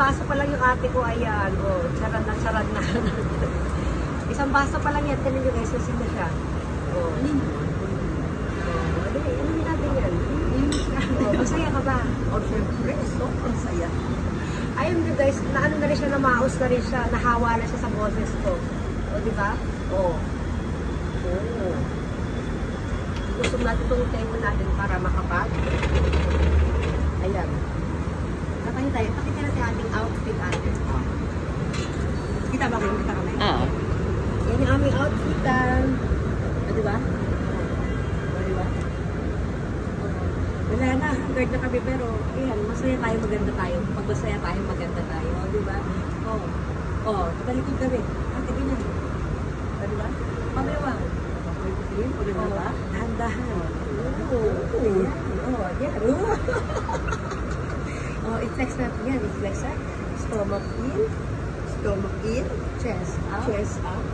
baso pa lang yung ate ko, ayan. Oh, charad na, charad na. Isang baso pa lang yan. Tinan nyo guys, nasin na siya. Oh. Ano natin yan? Masaya ka ba? O, syempre, sobrang saya. Ayun nyo guys, naano na rin siya, namaos na rin siya, nahawa na siya sa boses ko. O, di ba? O. Oo. Gusto natin itong table natin para makapag. Ayan. Nakahin tayo. Pakita natin ating outfit natin. Kita ba kayo? Kita kami? Oo. Yan yung aming outfitan. O, di ba? O, di ba? Wala na, hanggang na kami, pero ayan, masaya tayo, maganda tayo. Pag masaya tayo, maganda tayo. O, di ba? Oo. Oo, natalikod kami. Ate, ganyan. O, di ba? Pamewang. O, di ba? Dahan-dahan. Oo. Oo, yan. Oh, i-flex natin yan. I-flex natin. Stomach in. Stomach in. Chest out. Chest out.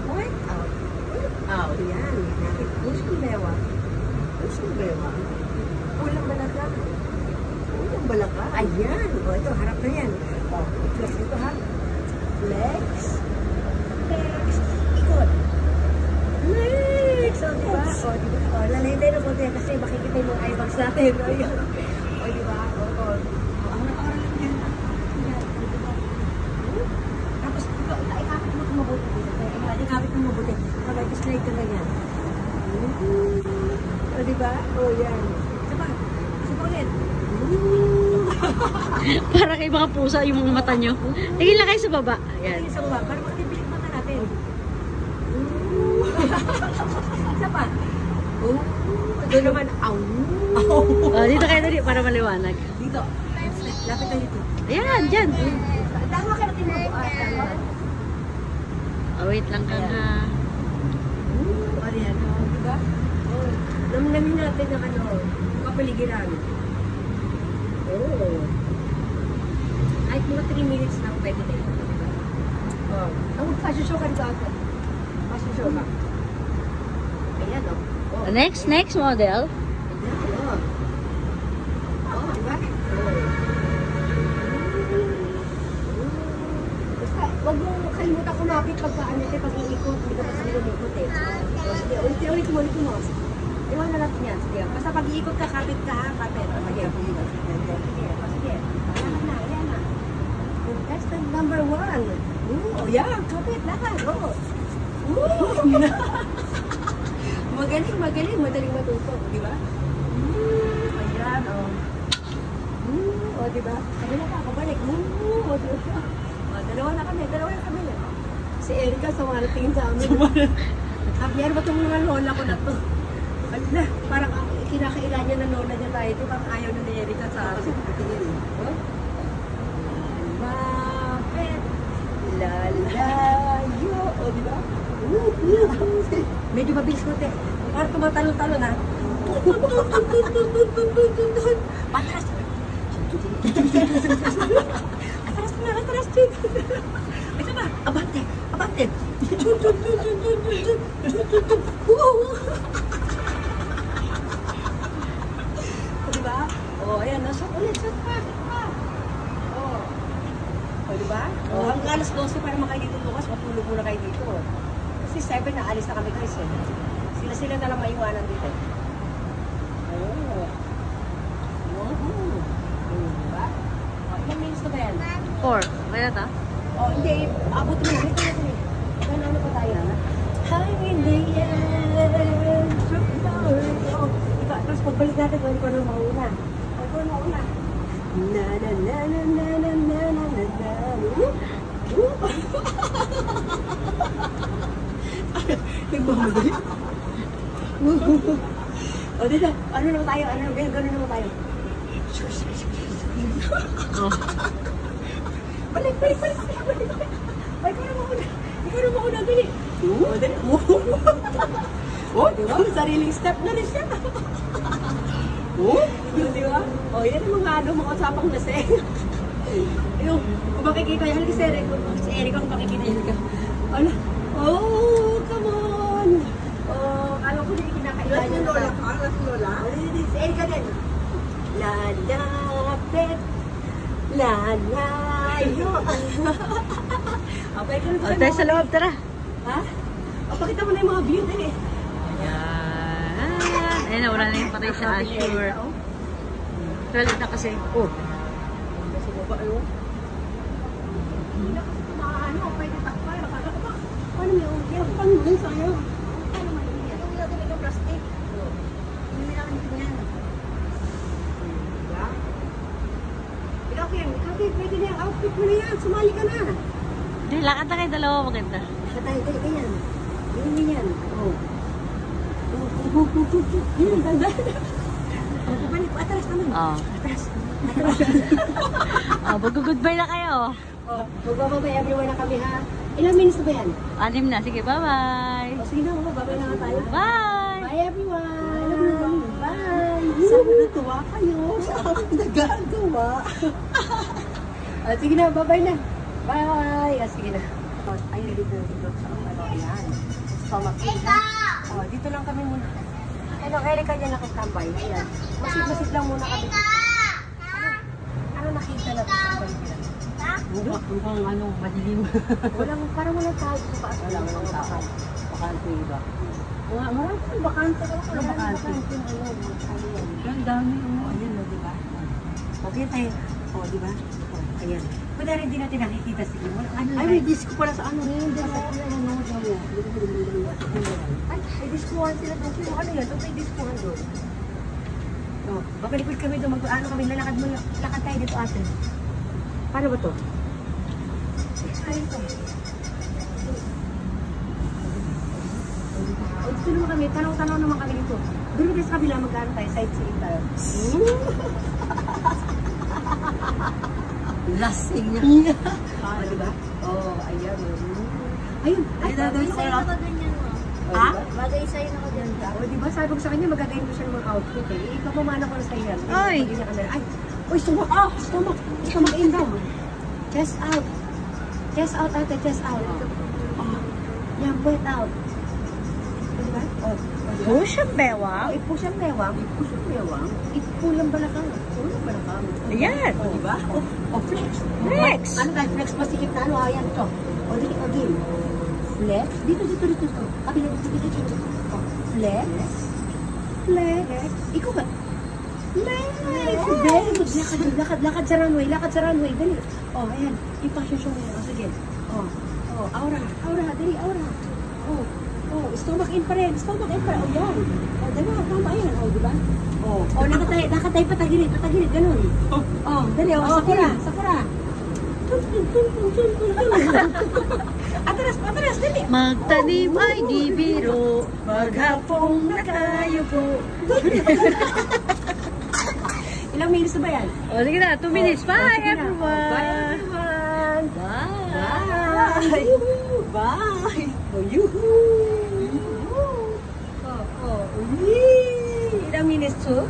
Point out. Out. Yan. Push yung bewa. Push yung bewa. Ulang balaka. Ulang balaka. Ayan. O, ito. Harap na yan. O, flex ito ha. Flex. Flex. Ikot. Flex. O, diba? O, diba? O, lalayin tayo na po tayo kasi makikita yung mga eyebags natin. O, yun. O, diba? O. Aral-aral lang yan. Tapos, ikapit mo kung mabuti dito. Ikapit mo mabuti. Mag-slide ka na yan. O, diba? O, yan. Saba. Saba ulit. Para kay mga pusa yung mga mata nyo. Tingin lang kayo sa baba. Ayan. Ayan. Sa baba. Para makatipilig mata natin. Saba. Doon naman, aw. Oh, dito kayo dali para maliwanag. Dito. Lapit tayo dito. Ayan, dyan. Dahil ka natin mabuhat. Oh, wait lang ka nga. Ayan. Diba? Namnamin natin ang ano, kapaligiran. Oh. Kahit mga 3 minutes lang pwede tayo. Oh. Ang fashion show ka dito ako. Fashion show ka. Ayan o. Oh. Next model. Ayan o. Oh, diba? Basta, huwag mo kalimutan kumapit pagka ano tayo, pag iikot, hindi ka pa sa lumikot eh. Oh, sige, ulit mo. Iwan na natin yan. Sige, basta pag iikot ka, kapit ka ha, kapit. Sige, sige. Ayan na. Contestant number 1. Oh, yan. Kapit, lahat. Oh. Magaling matuto. Di ba? Ayan, oh. Oh, di ba? Kabila ka, kabalik. Oh, di ba? Oh, dalawa na kami. Si Erika, sama na tingin sa amin. Sabi niya, ano ba itong mga lola ko na to? Ala, parang kinakailan niya na lola niya tayo. Ito parang ayaw na ni Erika sa akin. Oh? Bakit? Lalayo. O, di ba? Medyo mabilis ko, te. Parang tumatalo-talo na. Patras. Atras. Ito ba? Abante. Diba? Oh, ayan. Shot ulit. Shot pa. Oh. O, diba? Oh, hanggang alas 12 para makain dito bukas, matulog muna kayo dito. Kasi 7 na alis na kami guys eh. Sila na lang maiwanan dito. Oh. Diba? Oh, ilang minutes na ba yan? 4. Kaya ta? Oh, hindi. Abot mo. Ito. Ano pa tayo? Hang in the end. Oh, ikaw, tapos pagbalik natin kung ikaw nang mauna. Ikaw nang mauna. Na. Nagmamadali. O, dito. Ano naman tayo? Gano'n naman tayo. Oh. Balik. Ay, ikaw na mauna. Dali. O, dali. O, diba? Sariling step na rin siya. Diba? O, yan ang mga usapang laseng. Yung, kung makikita yan, si Eric ang makikita yan. Ano? Oh, come on. Oh, alam ko hindi kinakailan niya. Lola? Si Eric din. Lalapit. tayo. Okay, O, tayo sa loob, tara. Ha? O, pakita mo na yung mga view din eh. Ayan. Ayun na, wala na yung patay sa Azure. 12 na kasi. Oh. Sa baba, ayun. Hindi na kasi kumaano, pwede takpay. Paano may umiyak? Paano yun sa'yo? Paano may umiyak? Yung natin itong plastic. Hindi namin ganyan. Diba? Ikaw, Kim, pwede na yung outfit mo na yan. Sumali ka na. Hindi, lakad na kayo dalawa, maganda. Tayo, ganyan. Ganyan. Oh. Yan, ganda. Oh, pabalik ko. Atras naman. Oh. Atras. Oh, mag-goodbye na kayo. Oh, magbababay everyone na kami ha. Ilang minutes na ba yan? 6 na. Sige, bye-bye. O sige na, babay na nga tayo. Bye! Bye everyone! Bye! Sabi natuwa kayo sa aking nagagawa. Sige na, babay na. Bye! Sige na. Ayun, dito sa ano, ayan. Stomach. Dito lang kami muna. Ano, Erika dyan nakastambay. Ayan. Masid lang muna kami. Ano nakita na sa pagkilan? Mukhang ano, madilim. Parang walang tao sa paas. Walang tao. Bakante iba. Marami kang bakante. Walang bakante. Ang dami. Ayan, no, di ba? Okay tayo. O, di ba? Ayan. Pwede rin din natin nakikita sige. Ay, may disco pala sa ano rin. Ay, may discoan sila doon. Sino ano yan? Doon may discoan doon. O, baka likod kami doon. Ano kami, lalakad mo. Lakad tayo dito ate. Paano ba to? Ay, ito. O, dito naman kami. Tanaw-tanaw naman kami dito. Doon natin sa kabila magkano tayo. Sightseeing tayo. Lasing niya. Diba? Oh, ayan. Ayun. Ay, Bagay sa'yo na ka ganyan mo. Ha? Bagay sa'yo na ka ganyan. O, diba? Sabi ko sa kanya, magagayin mo siya ng mga outfit eh. Ikaw pamana ko na sa iyo. Oy! Ay! Uy, stomach! Ah! Stomach! Stomach in down. Chest out. Chest out, ate. Chest out. Oh. Yan, breath out. O, diba? Oh. Push ang bewang. Ipush ang bewang. Ipush ang bewang. Ipulang balakang. Ipulang balakang. Ayan. O, diba? O, flex. Flex. Ano tayo? Flex pasikip na ano? Ayan, ito. O, dito, again. Flex. Dito. Kabila dito. O, flex. Flex. Ikaw ba? Flex. Very good. Lakad sa runway. Dali. O, ayan. Ipasyon mo. O, sige. O, aura. Dali, aura. O, stomach in pa rin. O, yan. O, diba? Tama yan. O, diba? O, lakad tayo patagilid, ganun. O, dali, o, sakura. Atras, dali. Magtanim ay di biro, maghapong nakayuko. Ilang minutes na ba yan? O, sige na, 2 minutes. Bye, Sige na. everyone. Bye, everyone. Bye. Bye. Yuhu. Ilang minutes to?